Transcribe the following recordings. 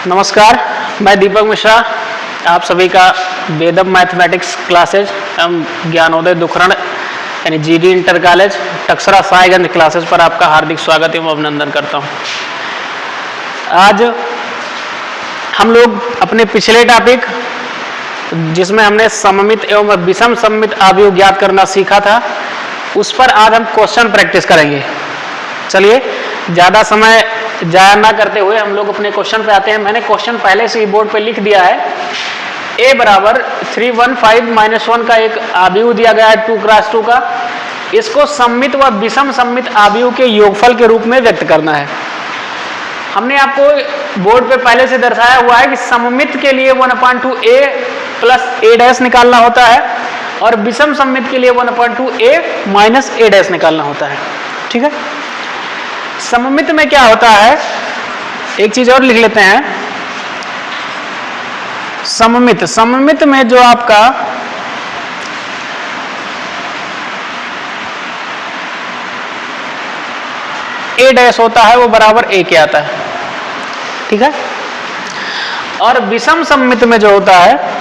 नमस्कार, मैं दीपक मिश्रा। आप सभी का वेदम मैथमेटिक्स क्लासेज एवं ज्ञानोदय दुखरण यानी जीडी इंटर कॉलेज टक्सरा साहिगंज क्लासेज पर आपका हार्दिक स्वागत एवं अभिनंदन करता हूं। आज हम लोग अपने पिछले टॉपिक जिसमें हमने सममित एवं विषम सममित आव्यूह ज्ञात करना सीखा था, उस पर आज हम क्वेश्चन प्रैक्टिस करेंगे। चलिए ज़्यादा समय जाया ना करते हुए हम लोग अपने क्वेश्चन पे आते हैं। मैंने क्वेश्चन पहले से ही बोर्ड पे लिख दिया है। a बराबर 315 - 1 का एक आव्यूह दिया गया है 2x2 का। इसको सममित व विषम सममित आव्यूह के योगफल के रूप में व्यक्त करना है। हमने आपको बोर्ड पे पहले से दर्शाया हुआ है कि सममित के लिए 1/2 a प्लस a डैश निकालना होता है और विषम सममित के लिए 1/2 a माइनस a डैश निकालना होता है। ठीक है, सममित में क्या होता है, एक चीज और लिख लेते हैं। सममित में जो आपका a डैश होता है वो बराबर a के आता है। ठीक है, और विषम सममित में जो होता है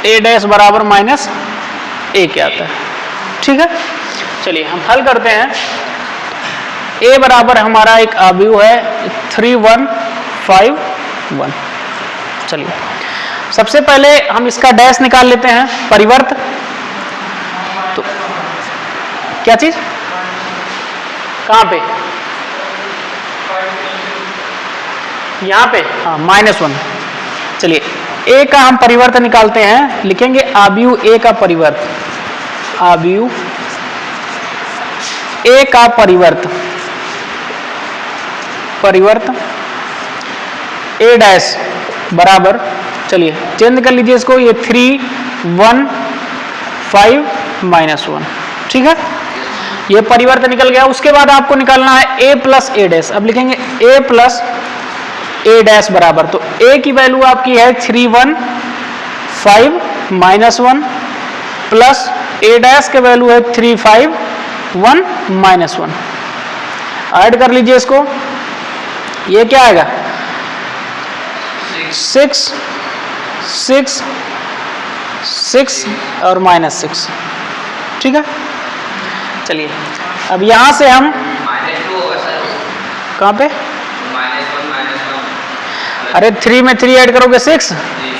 a डैश बराबर माइनस a के आता है। ठीक है, चलिए हम हल करते हैं। a बराबर हमारा एक आव्यूह है 3 1 5 1। चलिए सबसे पहले हम इसका डैश निकाल लेते हैं, परिवर्त। तो क्या चीज, कहां पे, यहां पे, हाँ -1। चलिए a का हम परिवर्त निकालते हैं, लिखेंगे आव्यूह a का परिवर्त, आव्यूह a का परिवर्त a डैश बराबर, चलिए चेंज कर लीजिए इसको, ये 3 1 5 -1। ठीक है, ये परिवर्त निकल गया। उसके बाद आपको निकालना है a प्लस a डैश। अब लिखेंगे a प्लस a डैश बराबर, तो a की वैल्यू आपकी है 3 1 5 -1 प्लस a डैश के वैल्यू है 3 5 1 -1। ऐड कर लीजिए इसको, ये क्या आएगा 6 6 6 और -6। ठीक है, चलिए अब यहां से हम कहां पे, अरे 3 में 3 ऐड करोगे 6,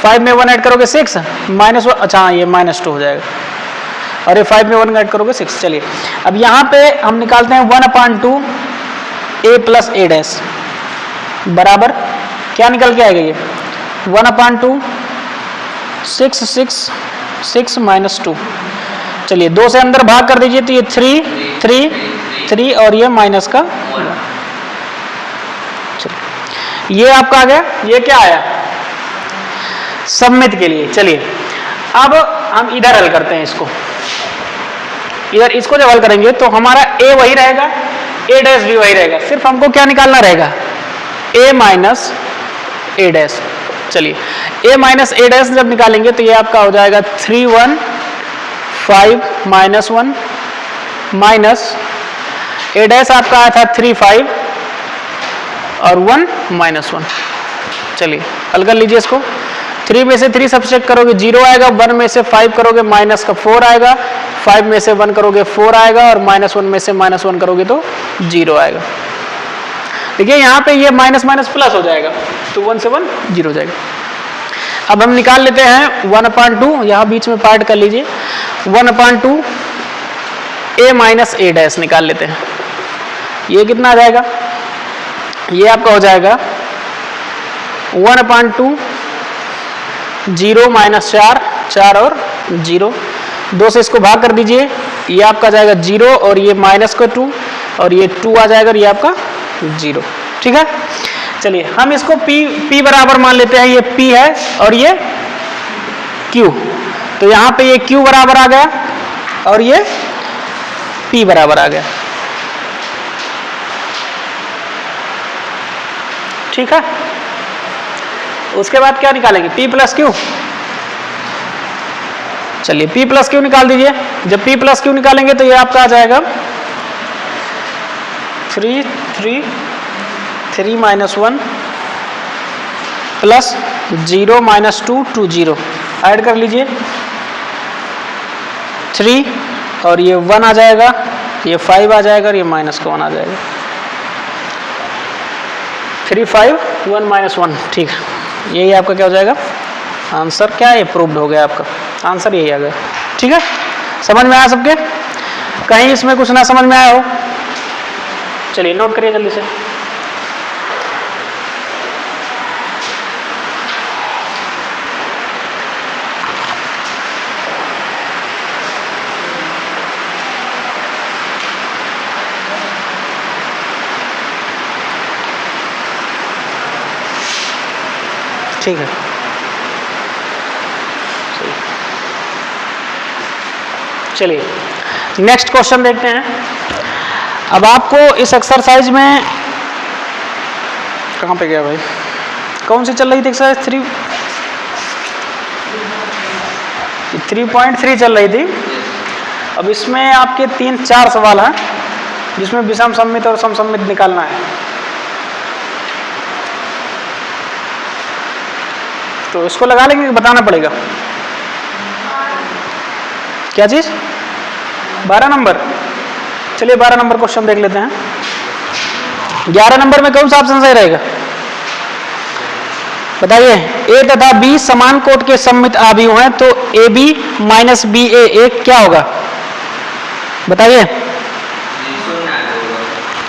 5 में 1 ऐड करोगे 6, -1, अच्छा हाँ ये -2 हो जाएगा, और ये 5 में 1 ऐड करोगे 6। चलिए अब यहाँ पे हम निकालते हैं 1/2 a प्लस a डैश बराबर, क्या निकल के आएगा ये 1/2 6 6 6 -2। चलिए 2 से अंदर भाग कर दीजिए, तो ये 3 3 3 और ये माइनस का 1। ये आपका आ गया। ये क्या आया सममित के लिए। चलिए अब हम इधर हल करते हैं इसको। इधर इसको जब हल करेंगे तो हमारा a वही रहेगा, a डैश भी वही रहेगा, सिर्फ हमको क्या निकालना रहेगा a माइनस a डैश। चलिए a माइनस a डैश जब निकालेंगे तो ये आपका हो जाएगा 3 1 5 -1 माइनस a डैश आपका आया था 3 5 और 1 -1। चलिए हल कर लीजिए इसको। 3 में से 3 सब्ट्रैक्ट करोगे 0 आएगा, 1 में से 5 करोगे माइनस का 4 आएगा, 5 में से 1 करोगे 4 आएगा, और -1 में से -1 करोगे तो 0 आएगा। देखिए यहाँ पे ये माइनस माइनस प्लस हो जाएगा, तो 1 से 1 0 हो जाएगा। अब हम निकाल लेते हैं 1/2, यहाँ बीच में पार्ट कर लीजिए, 1/2 a माइनस a डैश निकाल लेते हैं। ये कितना आ जाएगा, ये आपका हो जाएगा 1/2 0 -4 4 और 0, 2 से इसको भाग कर दीजिए, ये आपका जाएगा 0 और ये माइनस का 2 और ये 2 आ जाएगा और ये आपका 0। ठीक है, चलिए हम इसको p बराबर मान लेते हैं, ये p है और ये q, तो यहाँ पे ये q बराबर आ गया और ये p बराबर आ गया। ठीक है, उसके बाद क्या निकालेंगे p प्लस q। चलिए p प्लस q निकाल दीजिए। जब p प्लस क्यू निकालेंगे तो ये आपका आ जाएगा 3 3 3 माइनस 1 प्लस 0 माइनस 2 2 0 ऐड कर लीजिए 3 और ये 1 आ जाएगा, ये 5 आ जाएगा और ये माइनस का 1 आ जाएगा। 3 5 1 माइनस 1, ठीक है। यही आपका क्या हो जाएगा आंसर। क्या ये प्रूव्ड हो गया आपका आंसर, यही आ गया। ठीक है, समझ में आया सबके? कहीं इसमें कुछ ना समझ में आया हो? चलिए नोट करिए जल्दी से। ठीक है, चलिए नेक्स्ट क्वेश्चन देखते हैं। अब आपको इस एक्सरसाइज में कहाँ पे गया भाई, कौन सी चल रही थी एक्सरसाइज? 3.3 चल रही थी। अब इसमें आपके 3-4 सवाल हैं जिसमें विषम सममित और समसम्मित निकालना है। तो इसको लगा लेंगे कि बताना पड़ेगा? क्या चीज? 12 नंबर। चलिए 12 नंबर क्वेश्चन देख लेते हैं। 11 नंबर में कौन सा ऑप्शन सही रहेगा बताइए? ए तथा बी समान कोट के सममित आव्यूह हैं, तो ए बी माइनस बी ए एक क्या होगा बताइए?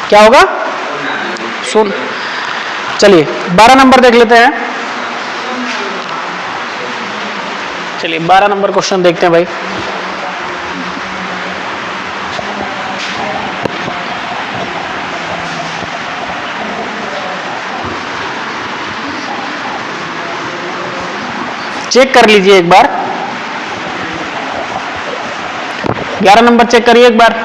क्या होगा? सुन, चलिए 12 नंबर देख लेते हैं। चलिए 12 नंबर क्वेश्चन देखते हैं भाई। चेक कर लीजिए एक बार, 11 नंबर चेक करिए एक बार।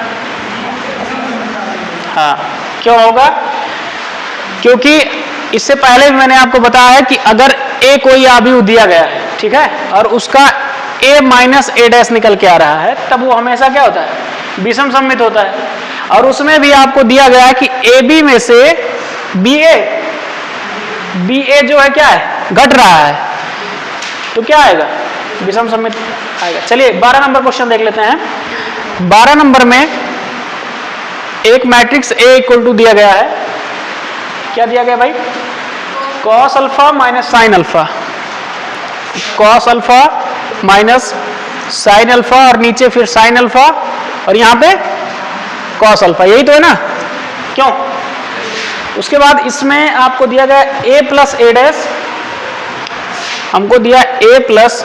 हाँ, क्यों होगा? क्योंकि इससे पहले भी मैंने आपको बताया है कि अगर ए कोई आव्यूह दिया गया है, ठीक है, और उसका a माइनस ए डैश निकल के आ रहा है, तब वो हमेशा क्या होता है? विषम सममित होता है। और उसमें भी आपको दिया गया है कि ए बी में से बी ए जो है क्या है? घट रहा है, तो क्या आएगा? विषम सममित आएगा। चलिए 12 नंबर क्वेश्चन देख लेते हैं। 12 नंबर में एक मैट्रिक्स ए इक्वल टू दिया गया है। क्या दिया गया भाई? Cos alpha minus sign alpha, cos alpha minus sine alpha और नीचे फिर साइन अल्फा और यहाँ पे कॉस अल्फा, यही तो है ना? क्यों? उसके बाद इसमें आपको दिया गया ए प्लस ए डैश, हमको दिया ए प्लस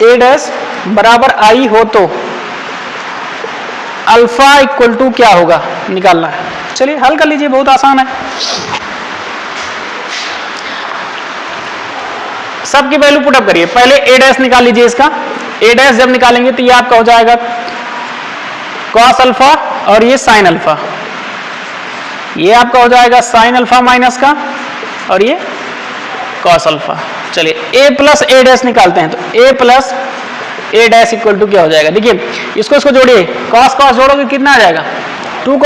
ए डैश बराबर आई हो तो अल्फा इक्वल टू क्या होगा निकालना है। चलिए हल कर लीजिए, बहुत आसान है। सबकी वैल्यू पुटअप करिए। पहले ए डैश निकाल लीजिए इसका। ए डैश जब निकालेंगे तो ये आपका हो जाएगा कॉस अल्फा और ये साइन अल्फा, ये आपका हो जाएगा साइन अल्फा माइनस का और ये कॉस अल्फा। चलिए ए प्लस ए डैश निकालते हैं, तो A plus A dash equal to क्या हो जाएगा? देखिए इसको जोड़िए, कॉस कॉस जोड़ोगे कितना आ जाएगा? 2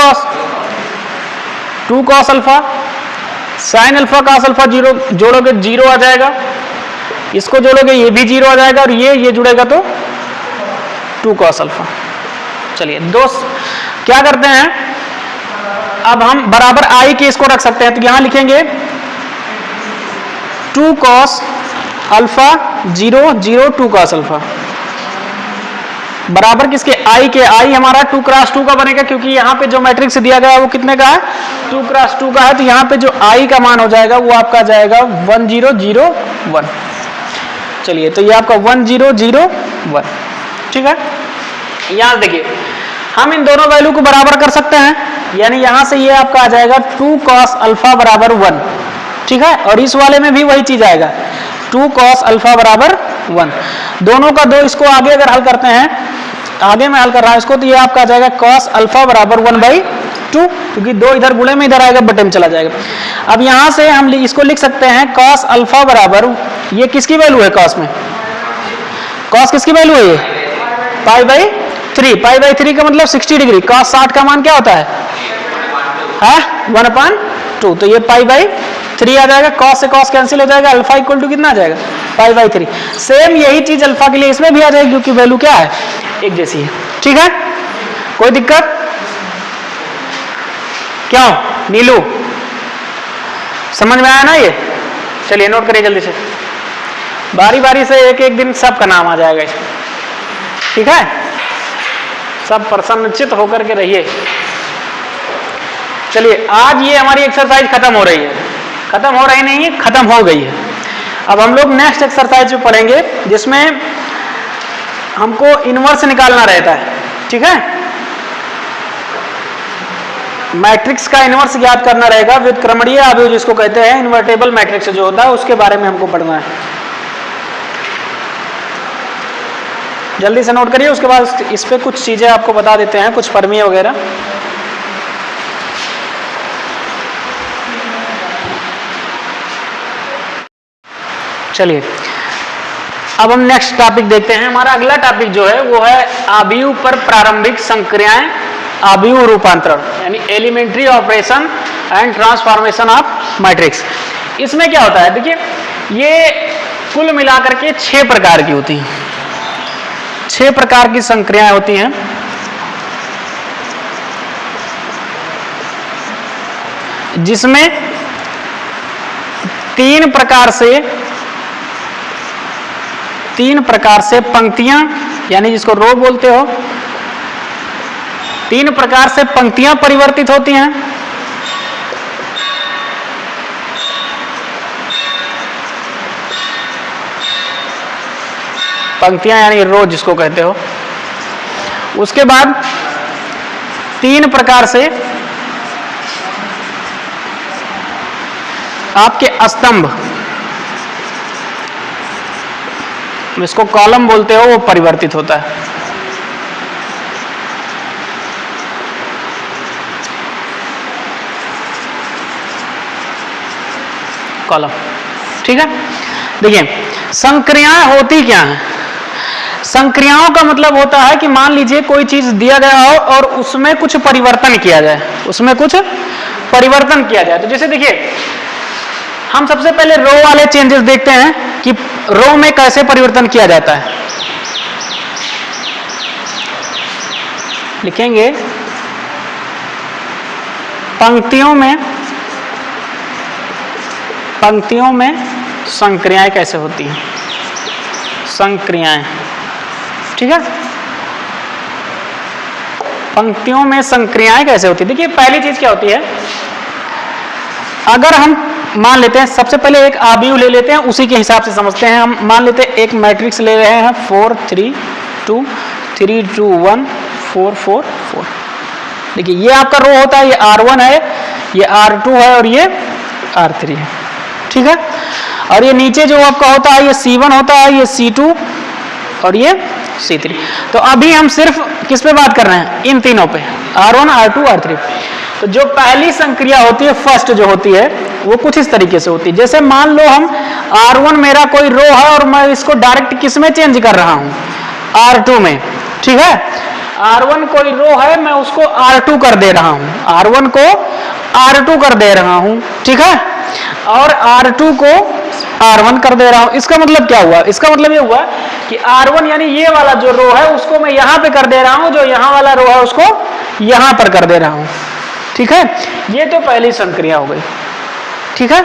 cos alpha, sine alpha cos alpha zero जोड़ोगे 0 आ जाएगा, इसको जोड़ोगे ये भी 0 आ जाएगा और ये जुड़ेगा तो 2 कॉस अल्फा। चलिए दोस्त क्या करते हैं, अब हम बराबर आई के इसको रख सकते हैं, तो यहां लिखेंगे 2 कॉस अल्फा 0 0 2 कॉस अल्फा बराबर किसके? आई के। आई हमारा 2 क्रॉस 2 का बनेगा, क्योंकि यहाँ पे जो मैट्रिक्स दिया गया है वो कितने का है? 2 क्रॉस 2 का है, तो यहाँ पे जो आई का मान हो जाएगा वो आपका आ जाएगा 1 0 0 1। चलिए तो ये आपका 1 0 0 1, ठीक है। यहां देखिए हम इन दोनों वैल्यू को बराबर कर सकते हैं, यानी यहां से ये आपका आ जाएगा 2 कॉस अल्फा बराबर 1, ठीक है। और इस वाले में भी वही चीज आएगा 2 कॉस अल्फा बराबर 1। दोनों का दो, इसको आगे अगर हल करते हैं, आगे में हल कर रहा है इसको, तो ये आपका आ जाएगा कॉस अल्फा बराबर 1/2, क्योंकि 2 इधर गुणे में इधर आएगा, बटे में चला जाएगा। अब यहां से हम इसको लिख सकते हैं कॉस अल्फा बराबर, ये किसकी वैल्यू है? कॉस में, कॉस किसकी वैल्यू है? ये पाई बाई 3, पाई बाई 3 का मतलब 60 डिग्री, cos 60 का मान क्या होता है? 1/2, तो ये पाई बाई 3 आ जाएगा, cos से cos कैंसिल हो जाएगा, अल्फा इक्वल टू कितना आ जाएगा? Pi by 3। सेम यही चीज अल्फा के लिए इसमें भी आ जाएगी क्योंकि वैल्यू क्या है? एक जैसी है। ठीक है, कोई दिक्कत? क्यों नीलू, समझ में आया ना ये? चलिए नोट करिए जल्दी से, बारी बारी से एक एक दिन सबका नाम आ जाएगा इसमें। ठीक है, सब प्रसन्नचित होकर के रहिए। चलिए आज ये हमारी एक्सरसाइज खत्म हो रही है, खत्म हो रही नहीं है, खत्म हो गई है। अब हम लोग नेक्स्ट एक्सरसाइज में पढ़ेंगे जिसमें हमको इनवर्स निकालना रहता है। ठीक है, मैट्रिक्स का इनवर्स ज्ञात करना रहेगा, व्युत्क्रमणीय अवयव जिसको कहते हैं, इन्वर्टेबल मैट्रिक्स जो होता है उसके बारे में हमको पढ़ना है। जल्दी से नोट करिए, उसके बाद इस पे कुछ चीजें आपको बता देते हैं, कुछ परमीय वगैरह। चलिए अब हम नेक्स्ट टॉपिक देखते हैं। हमारा अगला टॉपिक जो है वो है आव्यूह पर प्रारंभिक संक्रियाएं, आव्यूह रूपांतरण, यानी elementary operation and transformation of matrix. इसमें क्या होता है, देखिए ये कुल मिलाकर के 6 प्रकार की होती हैं, 6 प्रकार की संक्रियाएं होती हैं, जिसमें 3 प्रकार से पंक्तियां, यानी जिसको रो बोलते हो, 3 प्रकार से पंक्तियां परिवर्तित होती हैं। पंक्तियां यानी रो जिसको कहते हो। उसके बाद 3 प्रकार से आपके स्तंभ, इसको कॉलम बोलते हो, वो परिवर्तित होता है। कॉलम, ठीक है। देखिए संक्रियाएं होती क्या हैं? संक्रियाओं का मतलब होता है कि मान लीजिए कोई चीज दिया गया हो और उसमें कुछ परिवर्तन किया जाए, उसमें कुछ परिवर्तन किया जाए। तो जैसे देखिए हम सबसे पहले रो वाले चेंजेस देखते हैं कि रो में कैसे परिवर्तन किया जाता है। लिखेंगे पंक्तियों में संक्रियाएं कैसे होती हैं, संक्रियाएं, ठीक है। पंक्तियों में संक्रियाएं कैसे होती है? देखिए पहली चीज क्या होती है, अगर हम मान लेते हैं, सबसे पहले एक आव्यूह ले लेते हैं, उसी के हिसाब से समझते हैं। हम मान लेते हैं एक मैट्रिक्स ले रहे हैं 4 3 2 3 2 1 4 4 4। देखिए ये आपका रो होता है, ये R1 है, ये R2 है और ये R3 है, ठीक है। और ये नीचे जो आपका होता है ये C1 होता है, ये C2 और ये C3। तो अभी हम सिर्फ किस पे बात कर रहे हैं? इन तीनों पे, R1 R2 R3। तो जो पहली संक्रिया होती है, फर्स्ट जो होती है, वो कुछ इस तरीके से होती है। जैसे मान लो हम R1 मेरा कोई रो है और मैं इसको डायरेक्ट किस में चेंज कर रहा हूं? R2 में, ठीक है। R1 कोई रो है, मैं उसको R2 कर दे रहा हूं, R1 को R2 कर दे रहा हूं, ठीक है, और R2 को R1 कर दे रहा हूं। इसका मतलब क्या हुआ? इसका मतलब ये हुआ कि R1 यानी ये वाला जो रो है उसको मैं यहां पे कर दे रहा हूं, जो यहां वाला रो है उसको यहां पर कर दे रहा हूं, ठीक है। ये तो पहली संक्रिया हो गई, ठीक है।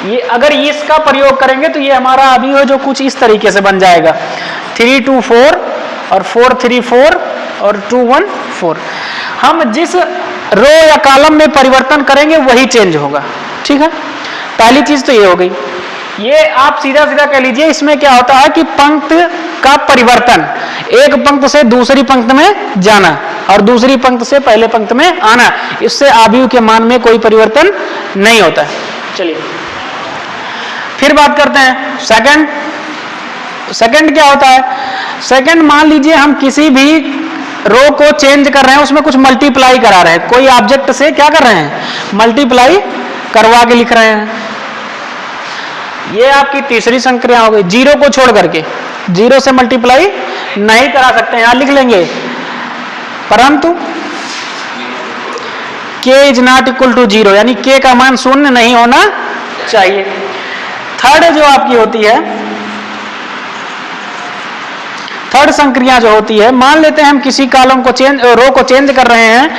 ये अगर इसका प्रयोग करेंगे तो ये हमारा अभी हो जो कुछ इस तरीके से बन जाएगा, 3 2 4 और 4 3 4 और 2 1 4। हम जिस रो या कॉलम में परिवर्तन करेंगे वही चेंज होगा, ठीक है। पहली चीज तो ये हो गई। ये आप सीधा सीधा कह लीजिए, इसमें क्या होता है कि पंक्ति का परिवर्तन, एक पंक्ति से दूसरी पंक्ति में जाना और दूसरी पंक्ति से पहले पंक्ति में आना, इससे आव्यूह के मान में कोई परिवर्तन नहीं होता है। चलिए फिर बात करते हैं सेकंड। सेकंड क्या होता है? सेकंड मान लीजिए हम किसी भी रो को चेंज कर रहे हैं, उसमें कुछ मल्टीप्लाई करा रहे हैं, कोई ऑब्जेक्ट से क्या कर रहे हैं? मल्टीप्लाई करवा के लिख रहे हैं। ये आपकी तीसरी संक्रिया हो गई। जीरो को छोड़ करके, जीरो से मल्टीप्लाई नहीं करा सकते हैं। यहां लिख लेंगे परंतु k is not equal to 0, यानी k का मान शून्य नहीं होना चाहिए। थर्ड जो आपकी होती है, थर्ड संक्रिया जो होती है, मान लेते हैं हम किसी कॉलम को रो को चेंज कर रहे हैं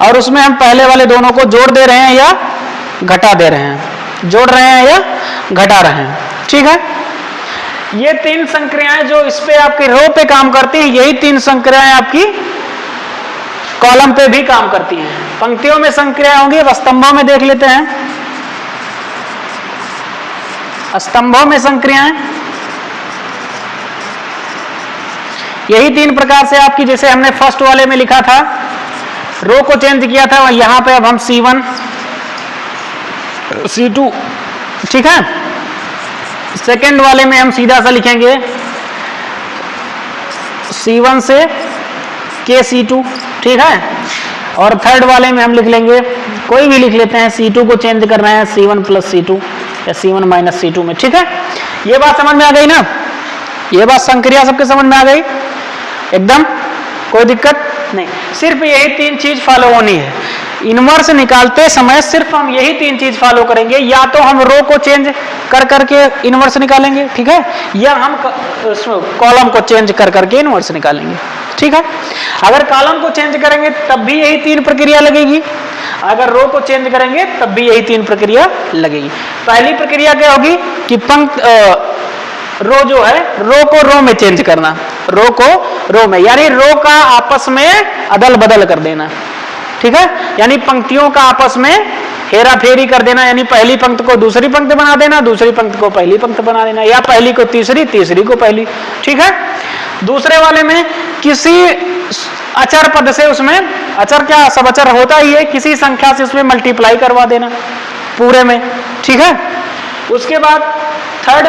और उसमें हम पहले वाले दोनों को जोड़ दे रहे हैं या घटा दे रहे हैं, जोड़ रहे हैं या घटा रहे हैं, ठीक है। ये तीन संक्रियाएं जो इस पे आपकी रो पे काम करती हैं, यही तीन संक्रियाएं आपकी कॉलम पे भी काम करती हैं। पंक्तियों में संक्रियाएं होंगी, अब स्तंभों में देख लेते हैं। स्तंभों में संक्रियाएं यही तीन प्रकार से आपकी, जैसे हमने फर्स्ट वाले में लिखा था, रो को चेंज किया था, यहां पे अब हम C1 C2, ठीक है। सेकेंड वाले में हम सीधा सा लिखेंगे C1 से KC2, ठीक है। और थर्ड वाले में हम लिख लेंगे, कोई भी लिख लेते हैं, C2 को चेंज कर रहे हैं C1 प्लस C2 या C1 माइनस C2 में, ठीक है। ये बात समझ में आ गई ना, ये बात संक्रिया सबके समझ में आ गई एकदम, कोई दिक्कत नहीं। सिर्फ यही तीन चीज फॉलो होनी है। इनवर्स निकालते समय सिर्फ हम यही तीन चीज फॉलो करेंगे, या तो हम रो को चेंज कर करके इनवर्स निकालेंगे, ठीक है, या हम कॉलम को चेंज कर करके इनवर्स निकालेंगे, ठीक है। अगर कॉलम को चेंज करेंगे तब भी यही तीन प्रक्रिया लगेगी, अगर रो को चेंज करेंगे तब भी यही तीन प्रक्रिया लगेगी। पहली प्रक्रिया क्या होगी कि रो जो है, रो को रो में चेंज करना, रो को रो में, यानी रो का आपस में अदल बदल कर देना, ठीक है। यानी पंक्तियों का आपस में हेरा फेरी कर देना, यानी पहली पंक्ति को दूसरी पंक्ति बना देना, दूसरी पंक्ति को पहली पंक्ति बना देना, या पहली को तीसरी, तीसरी को पहली, ठीक है। दूसरे वाले में किसी अचर पद से, उसमें अचर क्या, सब अचर होता ही है, किसी संख्या से उसमें मल्टीप्लाई करवा देना पूरे में, ठीक है। उसके बाद थर्ड,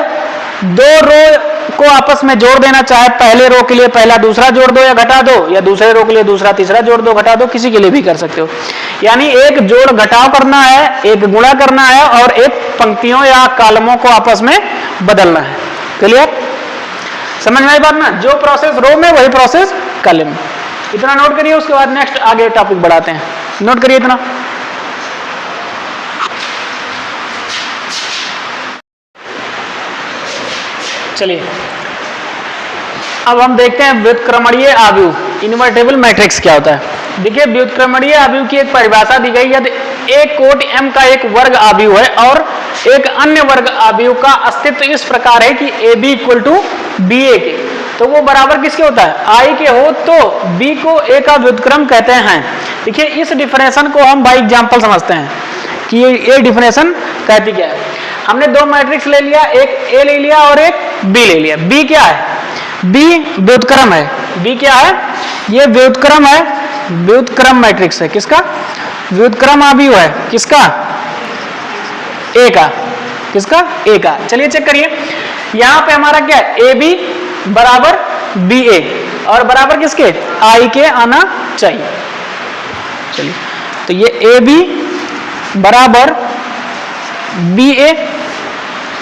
दो रो को आपस में जोड़ देना, चाहे पहले रो के लिए पहला दूसरा जोड़ दो या घटा दो, या दूसरे रो के लिए दूसरा तीसरा जोड़ दो घटा दो, किसी के लिए भी कर सकते हो। यानी एक जोड़ घटाव करना है, एक गुणा करना है, और एक पंक्तियों या कॉलमों को आपस में बदलना है। क्लियर, समझ में आई बात ना, जो प्रोसेस रो में वही प्रोसेस कॉलम में। इतना नोट करिए, उसके बाद नेक्स्ट आगे टॉपिक बढ़ाते हैं, नोट करिए इतना। चलिए अब हम देखते हैं व्युत्क्रमणीय आव्यूह, इनवर्टेबल मैट्रिक्स क्या होता है। देखिए व्युत्क्रमणीय आव्यूह की एक परिभाषा दी गई, यदि एक कोटि m का एक वर्ग आव्यूह है और एक अन्य वर्ग आव्यूह का अस्तित्व इस प्रकार है कि AB इक्वल टू BA के, तो वो बराबर किसके होता है, I के हो, तो B को A का व्युत्क्रम कहते हैं। देखिए इस डिफिनेशन को हम बाय एग्जांपल समझते हैं कि ये डिफिनेशन कहती क्या है। हमने दो मैट्रिक्स ले लिया, एक A ले लिया और एक B ले लिया। B क्या है, B व्युत्क्रम है, B क्या है, ये व्युत्क्रम है, व्युत्क्रम मैट्रिक्स है, किसका, व्युत्क्रम आव्यूह है, किसका, A का, किसका, A का। चलिए चेक करिए, यहां पे हमारा क्या है, AB बराबर BA और बराबर किसके, I के आना चाहिए। चलिए तो ये AB बराबर BA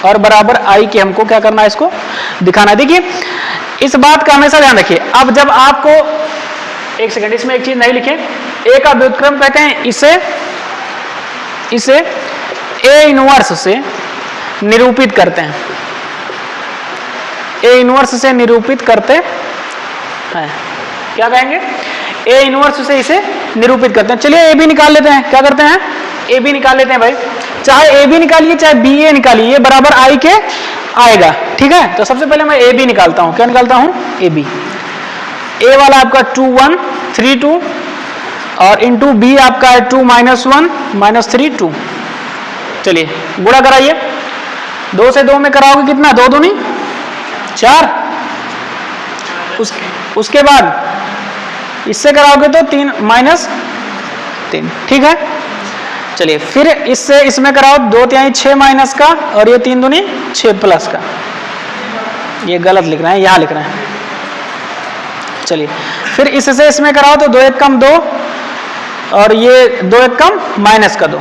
और बराबर I के हमको क्या करना है, इसको दिखाना। देखिए इस बात का हमेशा ध्यान रखिए। अब जब आपको, एक सेकंड, इसमें एक चीज नहीं लिखे, A का व्युत्क्रम कहते हैं इसे A इनवर्स से निरूपित करते हैं, A इनवर्स से निरूपित करते हैं, क्या कहेंगे, A इनवर्स से इसे निरूपित करते हैं। चलिए A B निकाल लेते हैं, क्या करते हैं, A B निकाल लेते हैं भाई, चाहे A B निकालिए चाहे BA निकालिए, ये बराबर I के आएगा, ठीक है। तो सबसे पहले मैं A B निकालता हूं, क्या निकालता हूं, A B। A वाला आपका 2 1 3 2 और इंटू B आपका है 2 -1 -3 2। चलिए गुणा कराइए, 2 से 2 में कराओगे कितना, 2 दूनी 4, उसके बाद इससे कराओगे तो 3 -3, ठीक है। चलिए फिर इससे इसमें कराओ, 2 तिहाई 6 माइनस का और ये 3 दूनी 6 प्लस का, ये गलत लिख रहे हैं, यहां लिख रहे हैं। चलिए फिर इससे इसमें कराओ तो 2 1 कम 2 और ये 2 1 कम माइनस का 2,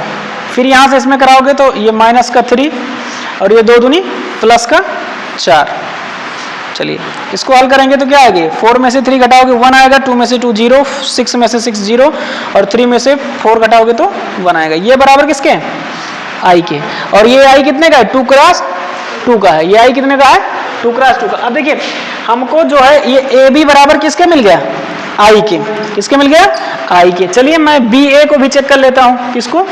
फिर यहां से इसमें कराओगे तो ये माइनस का 3 और ये 2 दूनी प्लस का 4, चलिए इसको हल करेंगे तो क्या आएगी, 4 में से 3 घटाओगे 1 आएगा, 2 में से 2 0, 6 में से 6 0 और 3 में से 4 घटाओगे तो 1 आएगा। ये बराबर किसके, आई के। और ये आई कितने का है, 2 क्रॉस 2 का है। ये आई कितने का है, 2 क्रॉस 2 का। अब देखिए हमको जो है ये ए बी बराबर किसके मिल गया, आई के। किसके मिल गया, आई के। चलिए मैं बी ए को भी चेक कर लेता हूँ, किसको,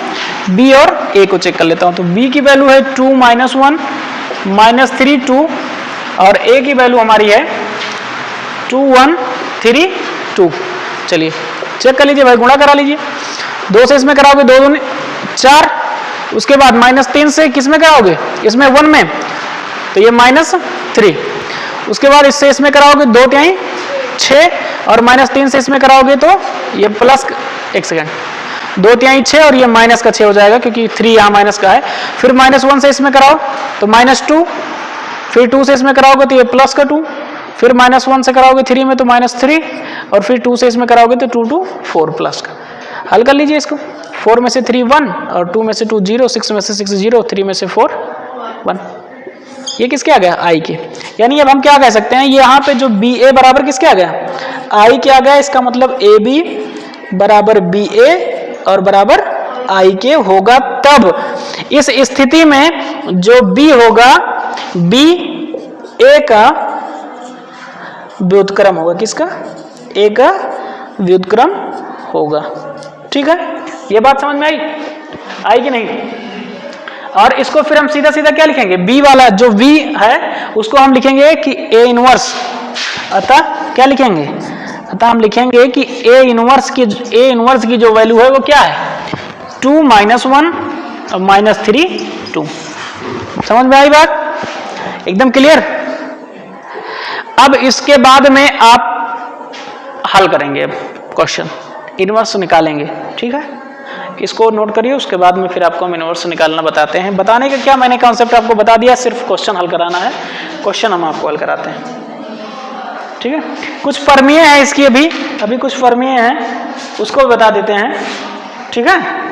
बी और ए को चेक कर लेता हूँ। तो बी की वैल्यू है 2 -1 -3 2 और ए की वैल्यू हमारी है 2 1 3 2। चलिए चेक कर लीजिए भाई, गुणा करा लीजिए। 2 से इसमें कराओगे 2 दूनी 4, उसके बाद -3 से किसमें कराओगे, इसमें 1 में, तो ये -3। उसके बाद इससे इसमें कराओगे 2 तिहाई 6 और -3 से इसमें कराओगे तो ये प्लस, एक सेकेंड, 2 तिहाई 6 और ये माइनस का 6 हो जाएगा क्योंकि 3 यहाँ माइनस का है। फिर -1 से इसमें कराओ तो -2, फिर 2 से इसमें कराओगे तो ये प्लस का 2, फिर -1 से कराओगे 3 में तो -3 और फिर 2 से इसमें कराओगे तो 2 2 4 प्लस का। हल कर लीजिए इसको। 4 में से 3 1 और 2 में से 2 0, 6 में से 6 0, 3 में से 4 1। ये किसके आ गया, आई के। यानी अब हम क्या कह सकते हैं, यहाँ पे जो बी ए बराबर किसके आ गया, आई के आ गया। इसका मतलब ए बी बराबर बी ए और बराबर आई के होगा। तब इस स्थिति में जो बी होगा, बी ए का व्युत्क्रम होगा। किसका, ए का व्युत्क्रम होगा। ठीक है, ये बात समझ में आई कि नहीं। और इसको फिर हम सीधा सीधा क्या लिखेंगे, बी वाला जो v है उसको हम लिखेंगे कि a इनवर्स। अतः क्या लिखेंगे, अतः हम लिखेंगे कि a इनवर्स की जो वैल्यू है वो क्या है, 2 -1 और -3 2। समझ में आई बात, एकदम क्लियर। अब इसके बाद में आप हल करेंगे क्वेश्चन, इनवर्स निकालेंगे। ठीक है, इसको नोट करिए, उसके बाद में फिर आपको हम इनवर्स निकालना बताते हैं। बताने का क्या, मैंने कॉन्सेप्ट आपको बता दिया, सिर्फ क्वेश्चन हल कराना है। क्वेश्चन हम आपको हल कराते हैं। ठीक है, कुछ फर्मीय है इसकी, अभी कुछ फर्मीय है, उसको बता देते हैं। ठीक है।